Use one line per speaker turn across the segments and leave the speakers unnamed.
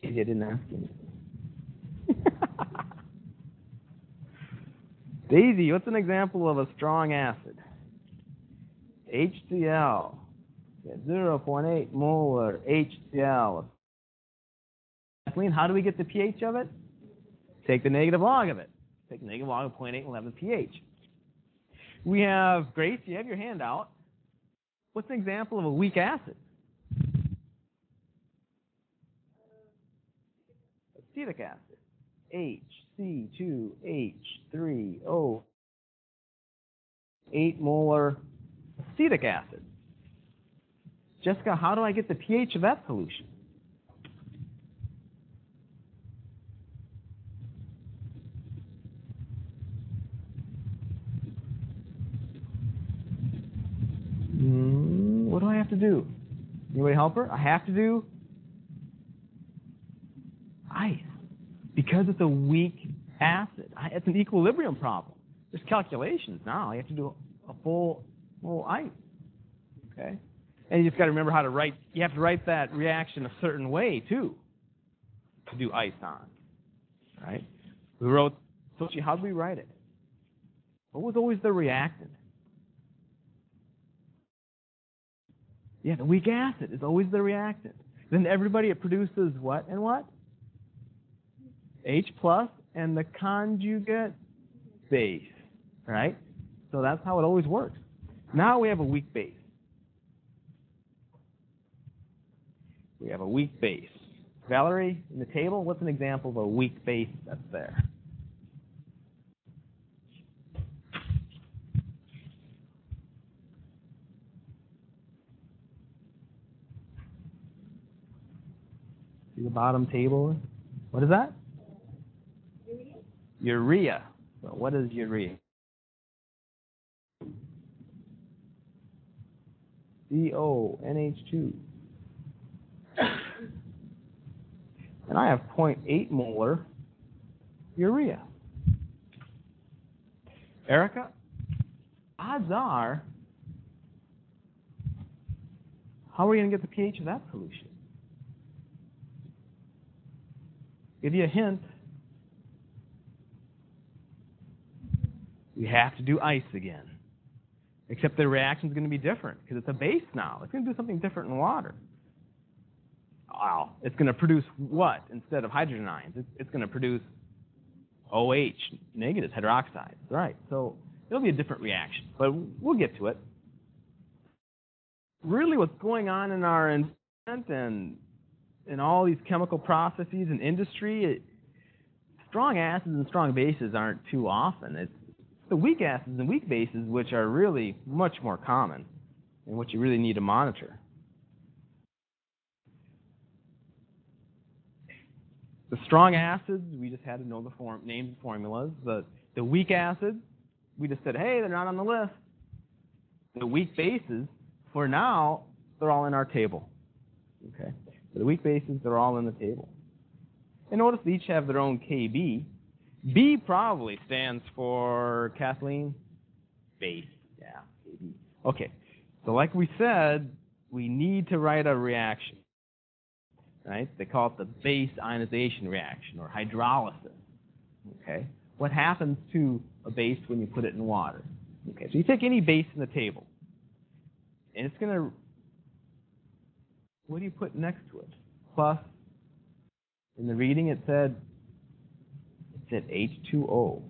Daisy, I didn't ask you anything. Daisy, what's an example of a strong acid? HCl. 0.8 molar HCl. Kathleen, how do we get the pH of it? Take the negative log of it. Take the negative log of 0.8 and we'll have the pH. We have, Grace, you have your hand out. What's an example of a weak acid? Acetic acid. HC2H3O. 8 molar acetic acid. Jessica, how do I get the pH of that solution? What do I have to do? Anybody help her? I have to do ice. Because it's a weak acid. It's an equilibrium problem. There's calculations now. You have to do a full ice. Okay? And you just got to remember how to write. You have to write that reaction a certain way, too, to do ice on. Right? We wrote, so how did we write it? What was always the reactant? Yeah, the weak acid is always the reactant. Then everybody, it produces what and what? H plus and the conjugate base. Right? So that's how it always works. Now we have a weak base. We have a weak base. Valerie, in the table, what's an example of a weak base that's there? See the bottom table? What is that? Urea. So what is urea? CONH2. And I have 0.8 molar urea. Erica, odds are, how are we going to get the pH of that solution? Give you a hint. We have to do ice again. Except the reaction is going to be different because it's a base now. It's going to do something different in water. Wow. It's going to produce what instead of hydrogen ions? It's going to produce OH, negatives, hydroxides. Right. So it'll be a different reaction, but we'll get to it. Really what's going on in our environment and in all these chemical processes and industry, strong acids and strong bases aren't too often. It's the weak acids and weak bases which are really much more common and what you really need to monitor. The strong acids, we just had to know the names and formulas. The weak acids, we just said, hey, they're not on the list. The weak bases, for now, they're all in our table. Okay. So the weak bases, they're all in the table. And notice they each have their own KB. B probably stands for, Kathleen, base. Yeah, KB. Okay. So like we said, we need to write a reaction. Right? They call it the base ionization reaction or hydrolysis. Okay. What happens to a base when you put it in water? Okay. So you take any base in the table, and it's going to, what do you put next to it? Plus, in the reading it said H2O.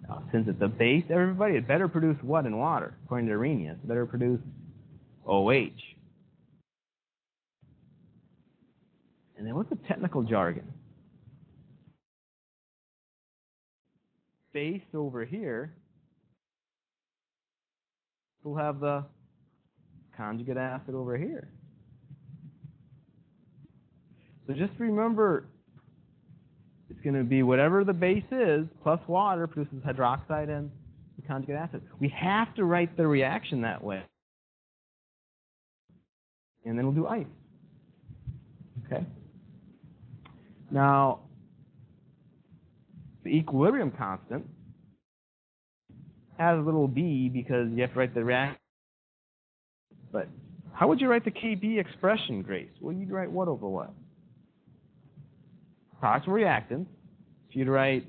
Now, since it's a base, everybody, it better produce what in water? According to Arrhenius, it better produce OH. And then what's the technical jargon? Base over here will have the conjugate acid over here. So just remember, it's going to be whatever the base is, plus water produces hydroxide and the conjugate acid. We have to write the reaction that way. And then we'll do ice. Okay? Now, the equilibrium constant has a little b because you have to write the reaction. But how would you write the Kb expression, Grace? Well, you'd write what over what? products of reactants. If you'd write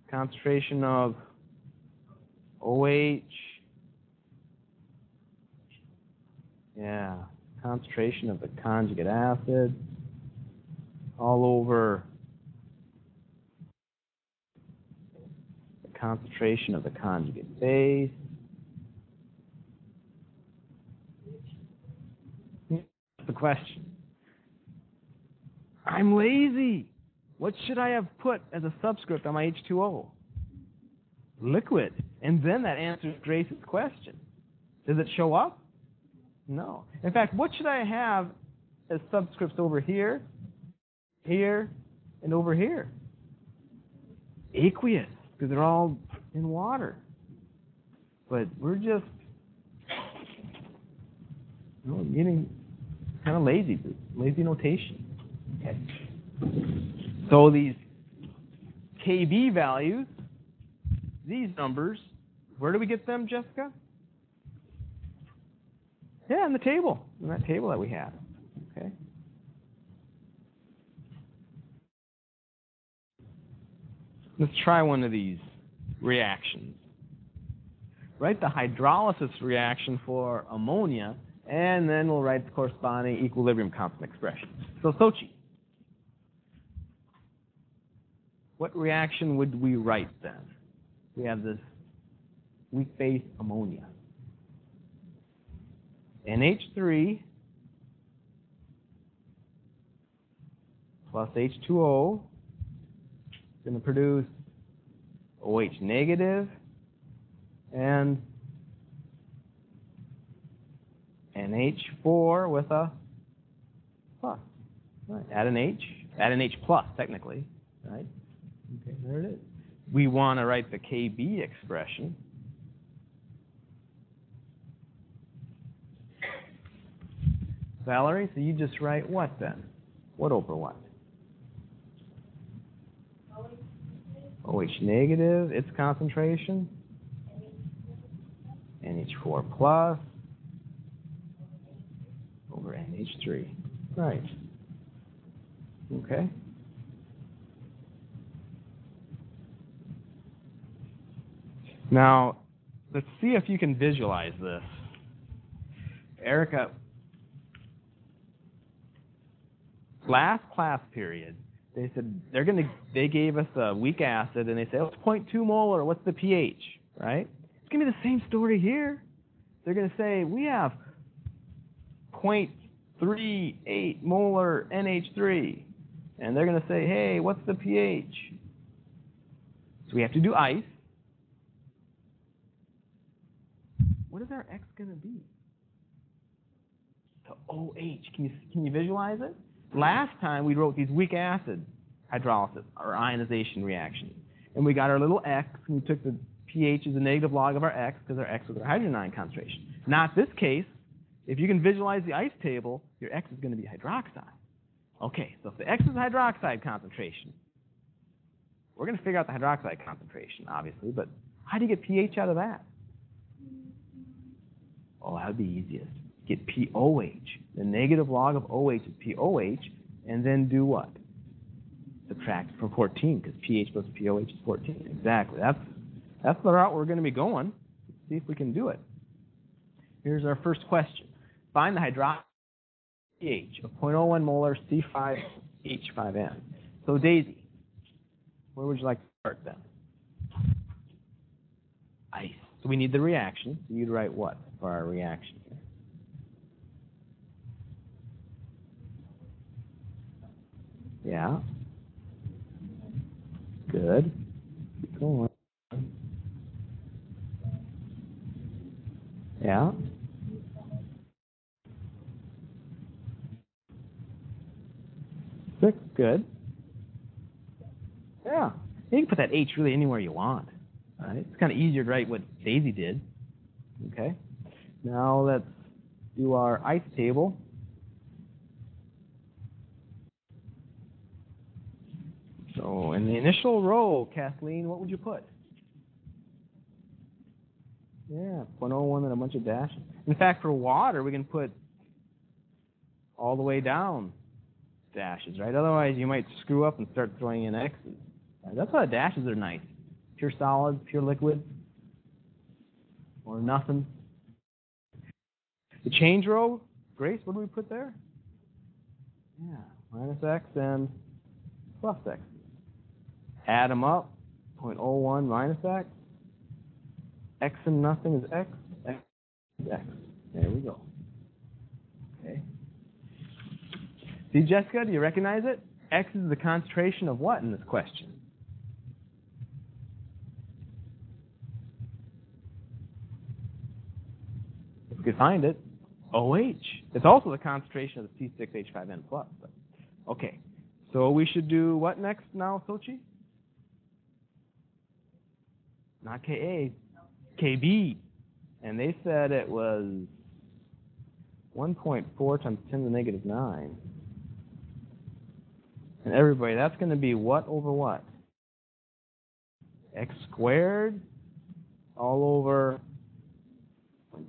concentration of OH, yeah, concentration of the conjugate acid all over the concentration of the conjugate base. That's the question. I'm lazy. What should I have put as a subscript on my H2O? Liquid. And then that answers Grace's question. Does it show up? No. In fact, what should I have as subscripts over here, here, and over here? Aqueous, because they're all in water. But we're just getting kind of lazy notation. Okay. So these KB values, these numbers, where do we get them, Jessica? Yeah, in the table, in that table that we have. Okay. Let's try one of these reactions. Write the hydrolysis reaction for ammonia, and then we'll write the corresponding equilibrium constant expression. So, Sochi, what reaction would we write then? We have this weak base ammonia. NH3 plus H2O is going to produce OH negative and NH4 with a plus. Right. Add an H plus technically. Right? Okay, there it is. We want to write the KB expression. Valerie, so you just write what then? What over what? OH negative, its concentration. NH4 plus over NH3. Right. Okay. Now, let's see if you can visualize this. Erica, last class period, they said they gave us a weak acid, and they said, oh, it's 0.2 molar, what's the pH, right? It's going to be the same story here. They're going to say, we have 0.38 molar NH3, and they're going to say, hey, what's the pH? So we have to do ice. What is our X going to be? To OH. Can you visualize it? Last time we wrote these weak acid hydrolysis or ionization reactions. And we got our little X, and we took the pH as a negative log of our X because our X was our hydrogen ion concentration. Not this case. If you can visualize the ice table, your X is going to be hydroxide. Okay, so if the X is hydroxide concentration, we're going to figure out the hydroxide concentration, obviously, but how do you get pH out of that? Oh, that would be easiest. Get POH. The negative log of OH is POH, and then do what? Subtract from 14, because pH plus POH is 14. Exactly. That's the route we're going to be going. Let's see if we can do it. Here's our first question. Find the hydroxide pH of 0.01 molar C5H5N. So, Daisy, where would you like to start then? Ice. So we need the reaction. So you'd write what for our reaction here? Yeah. Good. Keep going. Yeah. Six. Good. Yeah. You can put that H really anywhere you want. Right? It's kind of easier to write what Daisy did. Okay. Now let's do our ice table. So in the initial row, Kathleen, what would you put? Yeah, 0.01 and a bunch of dashes. In fact, for water, we can put all the way down dashes, right? Otherwise, you might screw up and start throwing in X's. Right? That's why dashes are nice. Pure solids, pure liquids, or nothing. The change row, Grace, what do we put there? Yeah, minus X and plus X. Add them up, 0.01 minus X. X and nothing is X. X is X. There we go. Okay. See, Jessica, do you recognize it? X is the concentration of what in this question? If we could find it, OH. It's also the concentration of the C6H5N+. Okay. So we should do what next now, Sochi? Not Ka, Kb. And they said it was 1.4 times 10 to the negative 9. And everybody, that's going to be what over what? X squared all over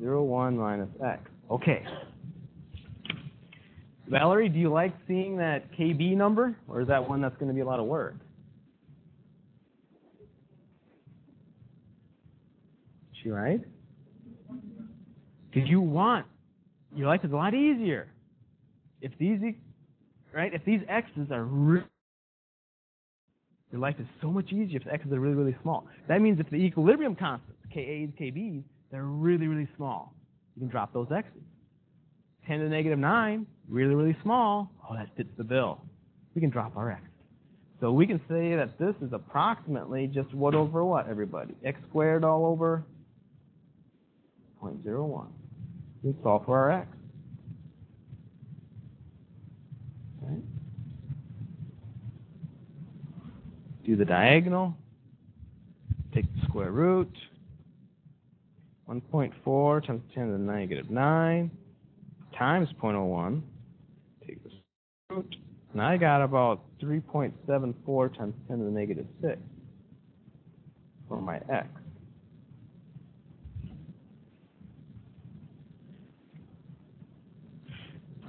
0.01 minus X. Okay. Valerie, do you like seeing that Kb number? Or is that one that's going to be a lot of work? Is she right? Because your life is a lot easier. If these X's are your life is so much easier if the X's are really, really small. That means if the equilibrium constants, Ka's, Kb's, they're really, really small, you can drop those X's. 10 to the negative 9, really, really small. Oh, that fits the bill. We can drop our X. So we can say that this is approximately just what over what, everybody? X squared all over 0.01. We solve for our X. Right. Do the diagonal. Take the square root. 1.4 times 10 to the negative 9 times 0.01. Take the square root. Now I got about 3.74 times 10 to the negative 6 for my X.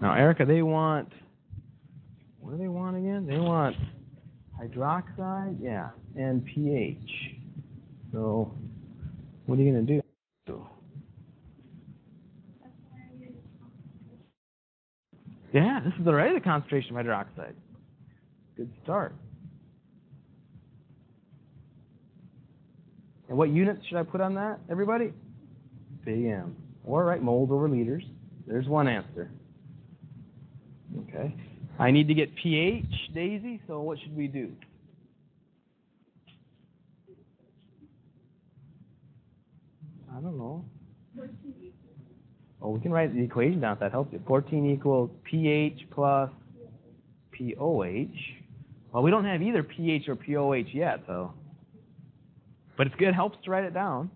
Now, Erica, they want, what do they want again? They want hydroxide, yeah, and pH. So, what are you going to do? Yeah, this is already the concentration of hydroxide. Good start. And what units should I put on that, everybody? Big M. Or write moles over liters. There's one answer. Okay. I need to get pH, Daisy, so what should we do? I don't know. Oh, we can write the equation down if that helps you. 14 equals pH plus POH. Well, we don't have either pH or POH yet, so. But it's good. It helps to write it down.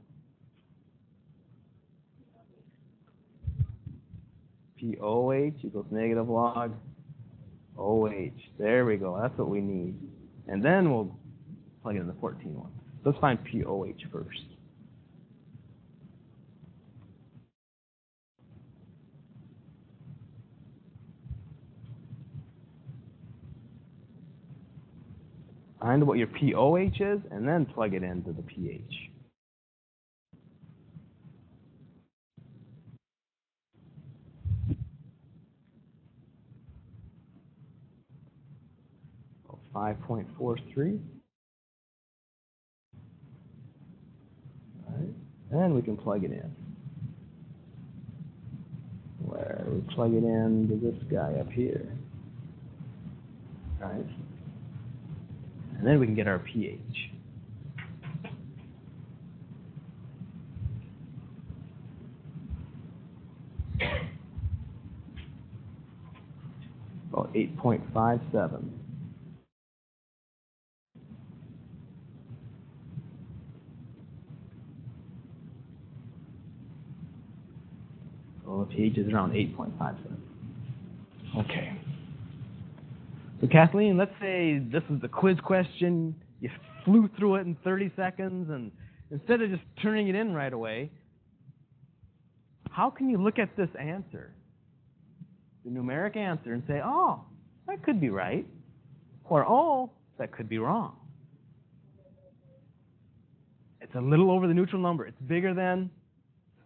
POH equals negative log OH. There we go. That's what we need. And then we'll plug it in the 14 one. Let's find POH first. Find what your POH is, and then plug it into the pH. So 5.43. All right. And we can plug it in. Where we plug it into this guy up here. All right. And then we can get our pH. About 8.57. So the pH is around 8.57. Okay. So Kathleen, let's say this is the quiz question. You flew through it in 30 seconds, and instead of just turning it in right away, how can you look at this answer, the numeric answer, and say, oh, that could be right. Or, oh, that could be wrong. It's a little over the neutral number. It's bigger than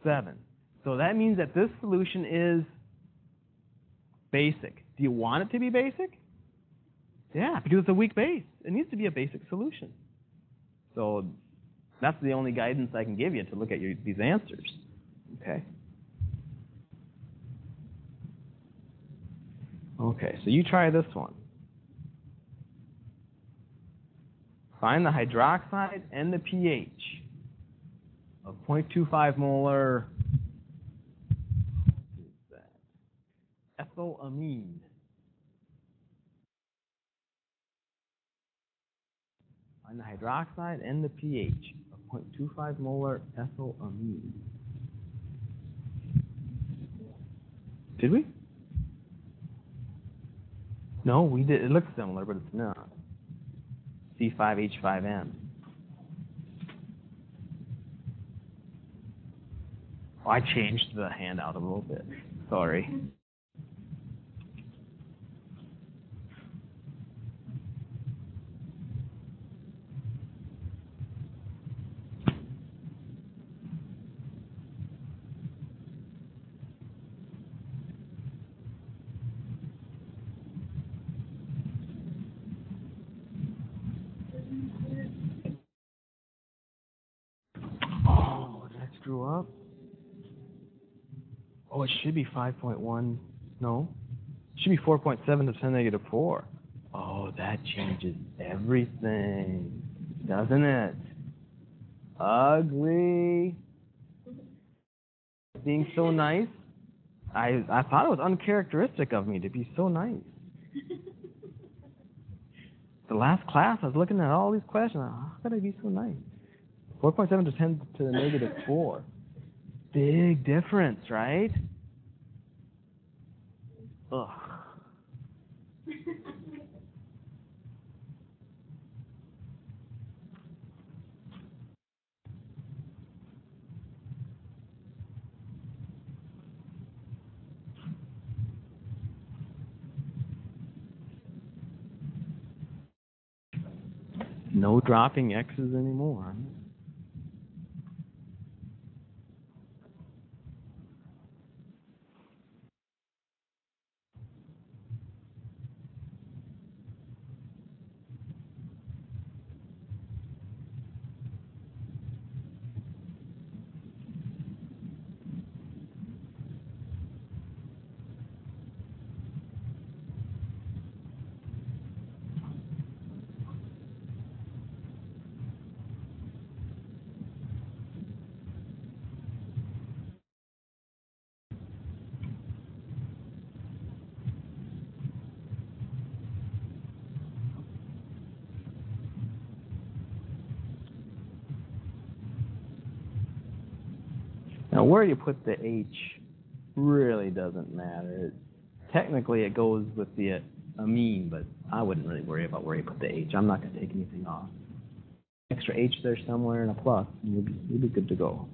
7. So that means that this solution is basic. Do you want it to be basic? Yeah, because it's a weak base. It needs to be a basic solution. So that's the only guidance I can give you to look at these answers. Okay? Okay, so you try this one. Find the hydroxide and the pH of 0.25 molar ethylamine. Find the hydroxide and the pH of 0.25 molar ethylamine. Did we? No, we did. It looks similar, but it's not. C5H5N. Oh, I changed the handout a little bit. Sorry. Oh, did I screw up? Oh, it should be 5.1. No. It should be 4.7 to 10 negative 4. Oh, that changes everything, doesn't it? Ugly. Being so nice. I thought it was uncharacteristic of me to be so nice. The last class, I was looking at all these questions. How could I be so nice? 4.7 to 10 to the negative 4. Big difference, right? Ugh. No dropping X's anymore. Now, where you put the H really doesn't matter. Technically, it goes with the amine, but I wouldn't really worry about where you put the H. I'm not going to take anything off. Extra H there somewhere and a plus, and you'll be good to go.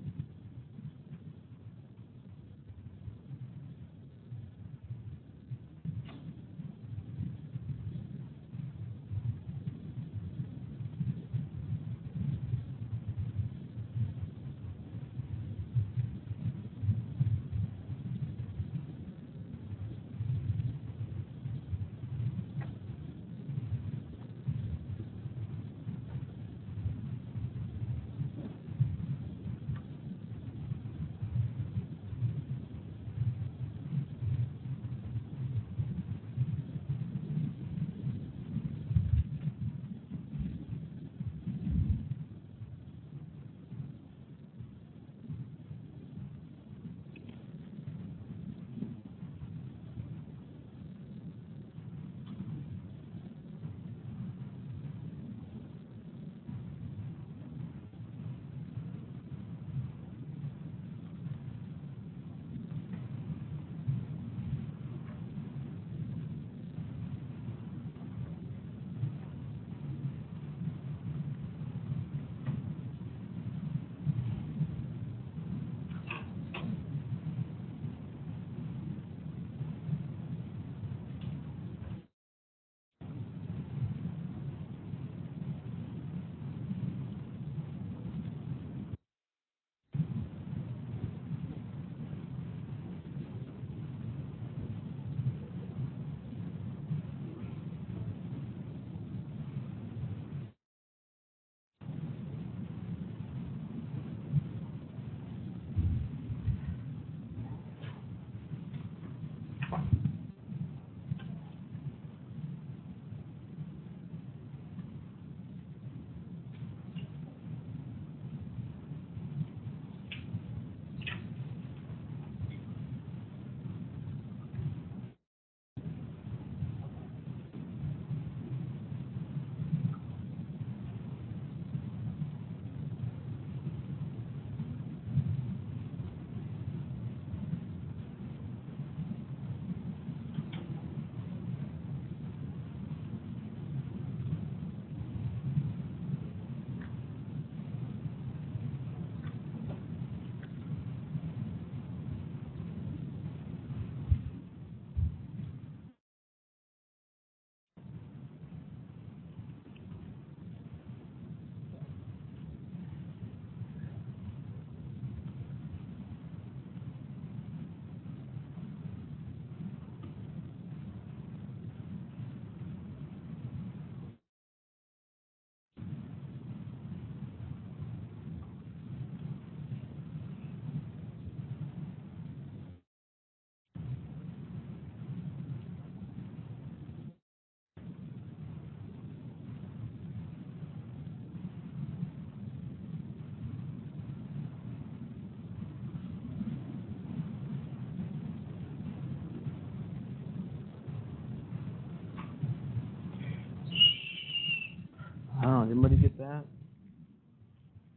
I don't know, did anybody get that?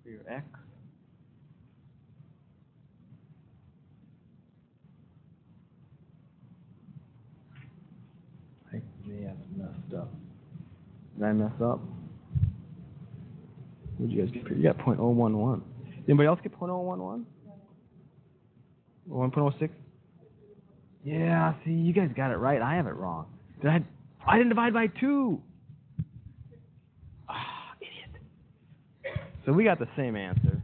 For your X? I may have messed up. Did I mess up? What did you guys get? You got .011. Did anybody else get .011? 1.06? Yeah, see, you guys got it right. I have it wrong. I didn't divide by 2. Ah, idiot. So we got the same answer.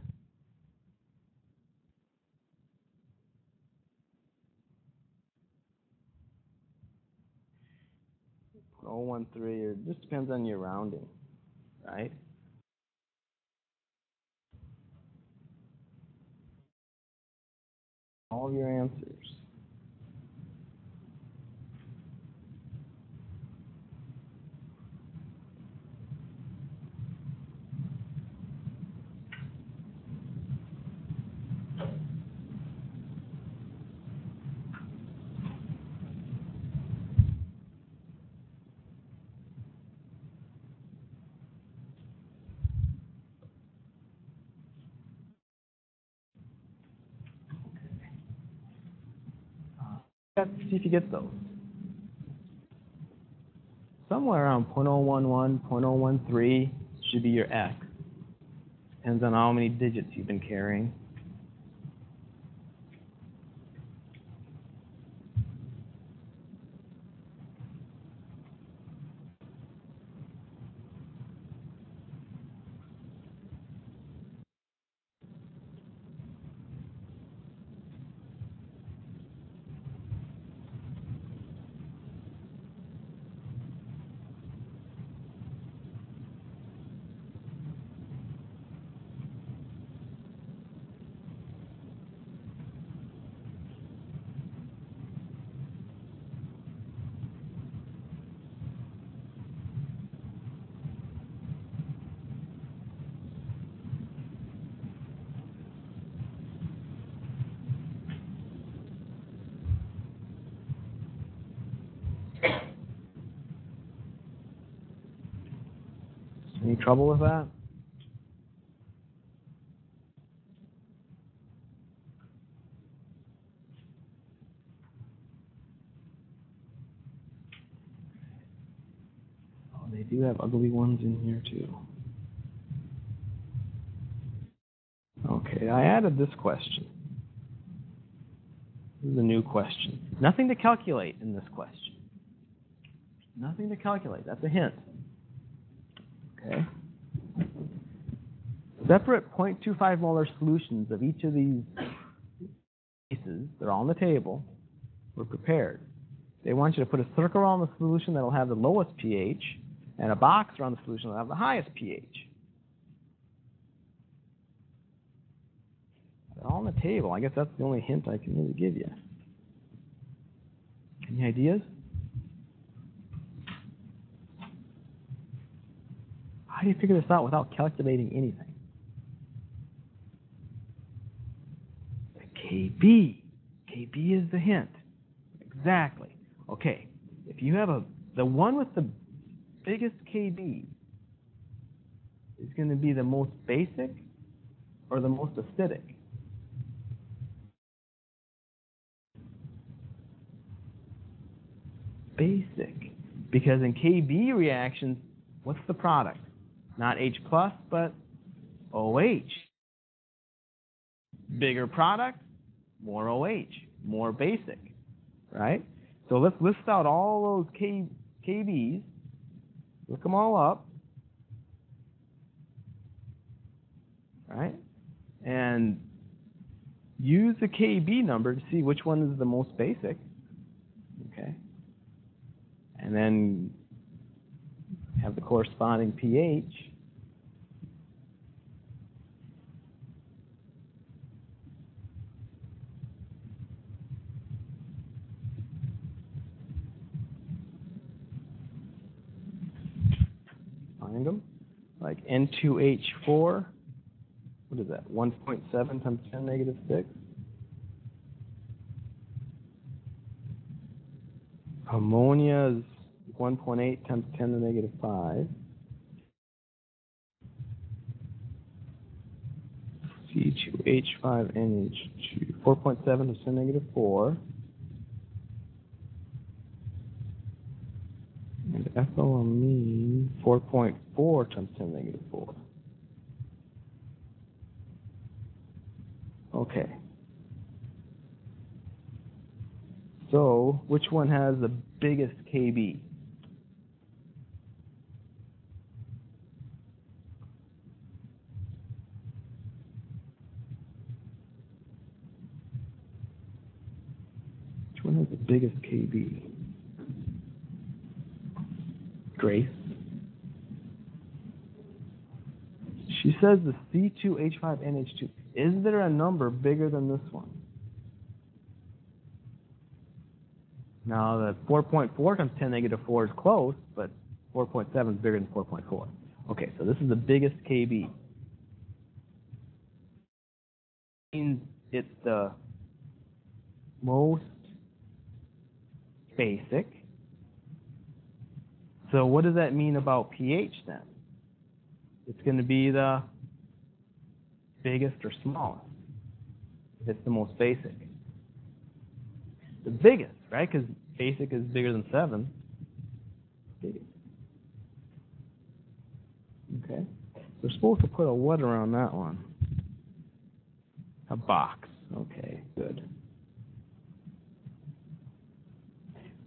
.013, or it just depends on your rounding, right? All of your answers. Let's see if you get those. Somewhere around .011, .013 should be your X. Depends on how many digits you've been carrying. Any trouble with that? Oh, they do have ugly ones in here too. Okay, I added this question. This is a new question. Nothing to calculate in this question. Nothing to calculate. That's a hint. Okay. Separate 0.25 molar solutions of each of these pieces, they're all on the table, were prepared. They want you to put a circle around the solution that will have the lowest pH and a box around the solution that will have the highest pH. They're all on the table. I guess that's the only hint I can really give you. Any ideas? How do you figure this out without calculating anything? KB. KB is the hint. Exactly. Okay. If you have the one with the biggest KB is going to be the most basic or the most acidic? Basic. Because in KB reactions, what's the product? Not H plus, but OH. Bigger product, more OH, more basic, right? So let's list out all those KBs, look them all up, right? And use the KB number to see which one is the most basic, okay? And then have the corresponding pH. Find them, like N2H4, what is that, 1.7 times 10 negative 6? Ammonia is 1.8 times 10 to the negative 5. C2H5NH2, 4.7 times 10 negative 4. And ethylamine, 4.4 times 10 negative 4. Okay. So, which one has the biggest KB? Which one has the biggest KB? Grace? She says the C2H5NH2. Is there a number bigger than this one? Now, the 4.4 times 10 negative 4 is close, but 4.7 is bigger than 4.4. Okay, so this is the biggest KB. Means it's the most basic. So what does that mean about pH then? It's going to be the biggest or smallest if it's the most basic. The biggest, right? Because basic is bigger than 7. Biggest. Okay. We're supposed to put a what around that one? A box. Okay, good.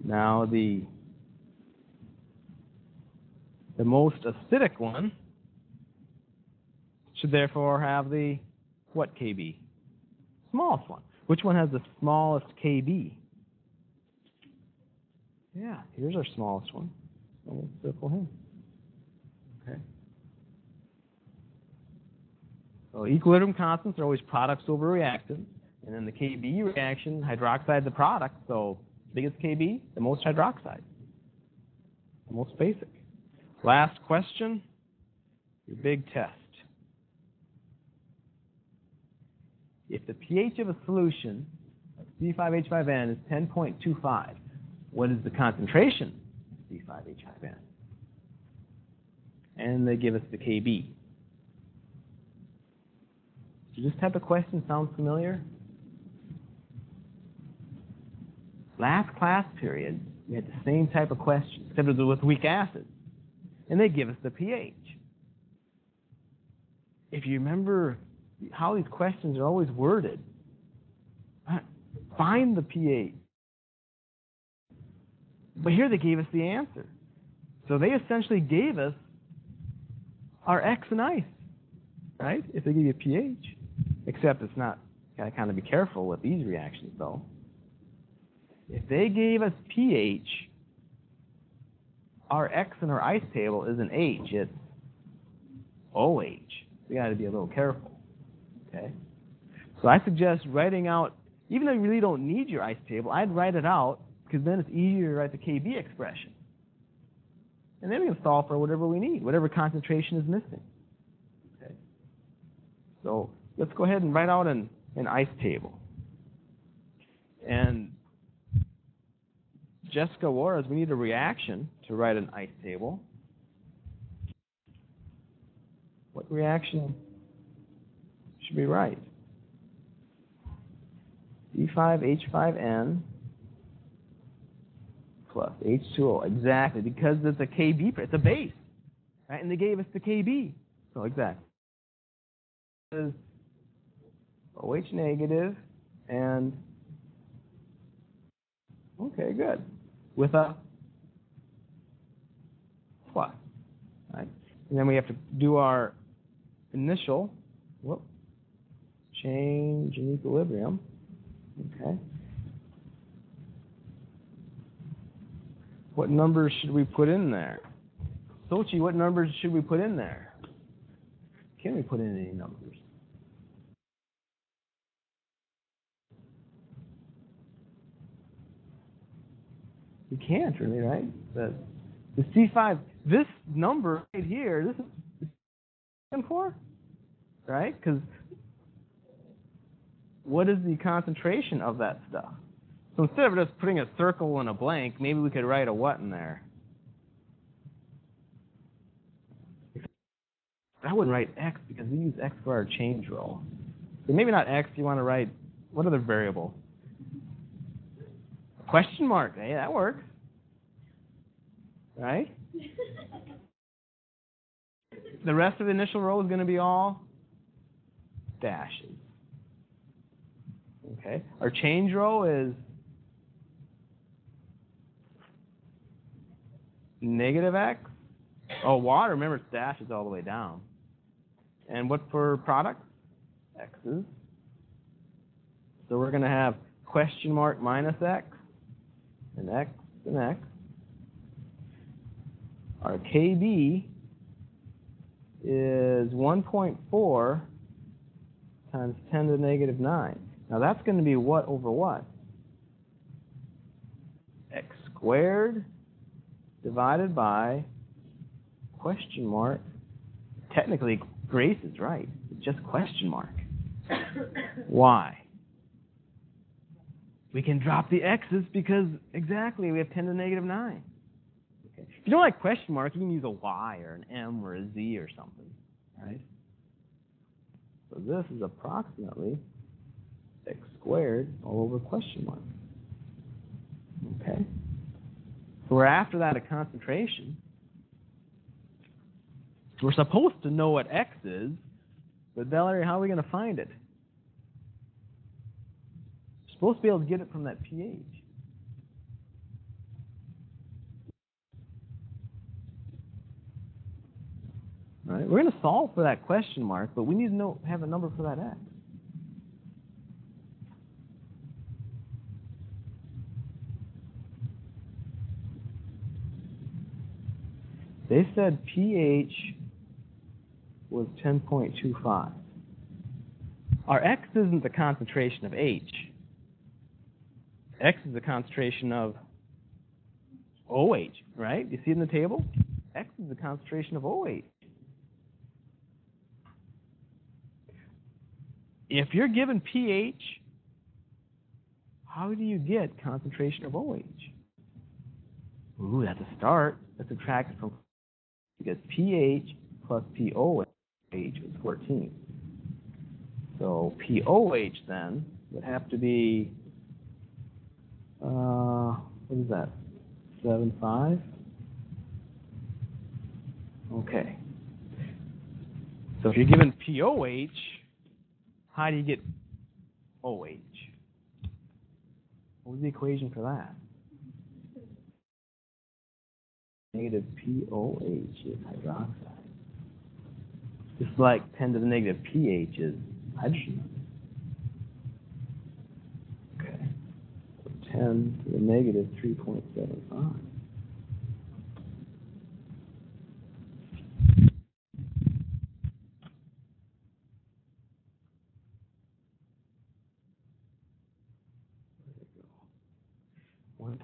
Now the most acidic one should therefore have the what KB? Smallest one. Which one has the smallest KB? Yeah, here's our smallest one. So we'll circle him. Okay. So equilibrium constants are always products over reactants. And in the KB reaction, hydroxide is the product. So biggest KB, the most hydroxide. The most basic. Last question, your big test. If the pH of a solution of C5H5N is 10.25, what is the concentration of C5H5N? And they give us the KB. Does this type of question sound familiar? Last class period, we had the same type of question, except it was with weak acids. And they give us the pH. If you remember how these questions are always worded, find the pH. But here they gave us the answer. So they essentially gave us our X and ice, right? If they give you pH. Except it's not, got to kind of be careful with these reactions though. If they gave us pH, our X in our ice table isn't H, it's OH. We got to be a little careful. Okay? So I suggest writing out, even though you really don't need your ice table, I'd write it out because then it's easier to write the KB expression. And then we can solve for whatever we need, whatever concentration is missing. Okay? So let's go ahead and write out an ice table. And Jessica Juarez, we need a reaction to write an ice table. What reaction should we write? C5H5N plus H2O. Exactly, because it's a KB, it's a base. Right? And they gave us the KB. So exactly. This is OH negative and, okay, good. With a plus. Right? And then we have to do our initial change in equilibrium. Okay. What numbers should we put in there? Sochi, what numbers should we put in there? Can we put in any numbers? We can't really, right? The C5, this number right here, this is for, right? Because what is the concentration of that stuff? So instead of just putting a circle and a blank, maybe we could write a what in there? I wouldn't write X because we use X for our change rule. maybe not X, you want to write, what other variable? Question mark. Hey, that works. Right? The rest of the initial row is going to be all dashes. Okay. Our change row is negative X. Oh, water, remember it's dashes all the way down. And what for products? X's. So we're going to have question mark minus X, and X, and X. Our KB is 1.4 times 10 to the negative 9. Now that's going to be what over what? X squared divided by question mark. Technically, Grace is right. It's just question mark. Why? We can drop the X's because, exactly, we have 10 to the negative 9. Okay. If you don't like question mark, you can use a Y or an M or a Z or something, right? So this is approximately X squared all over question mark. Okay? So we're after that a concentration. We're supposed to know what X is, but Valerie, how are we going to find it? We're supposed to be able to get it from that pH. All right? We're going to solve for that question mark, but we need to have a number for that X. They said pH was 10.25. Our X isn't the concentration of H. X is the concentration of OH, right? You see it in the table? X is the concentration of OH. If you're given pH, how do you get concentration of OH? Ooh, that's a start. Let's subtract it from, because pH plus POH is 14. So POH then would have to be, what is that, 7.5? Okay. So if you're given POH, how do you get OH? What was the equation for that? Negative POH is hydroxide. Just like 10 to the negative pH is hydrogen. Okay. So 10 to the negative 3.75. There you go.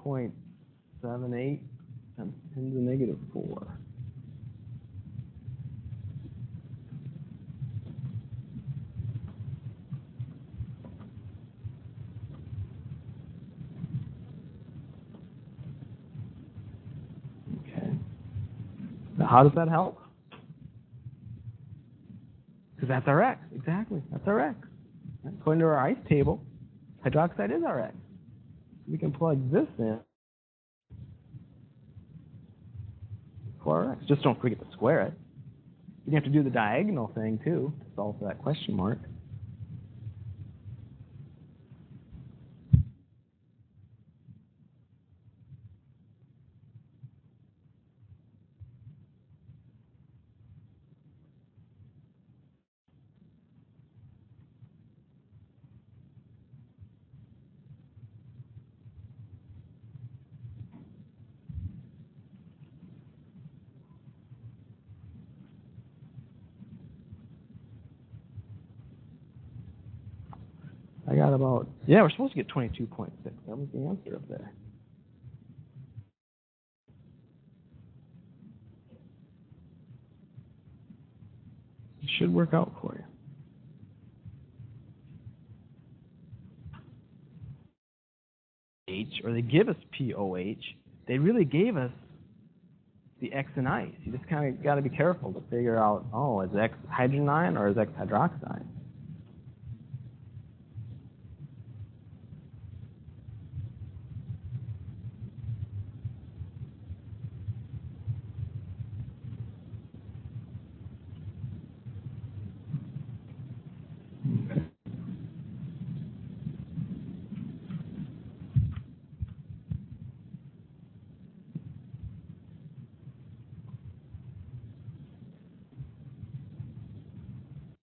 1.78 times 10 to the negative 4. Okay. Now, how does that help? Because that's our X. Exactly. That's our X. According to our ice table, hydroxide is our X. We can plug this in for our X. Just don't forget to square it. You have to do the diagonal thing, too, to solve for that question mark. I got about, yeah, we're supposed to get 22.6. That was the answer up there. It should work out for you. H, or they give us POH, they really gave us the X in ice. You just kind of got to be careful to figure out, oh, is X hydrogen ion or is X hydroxide?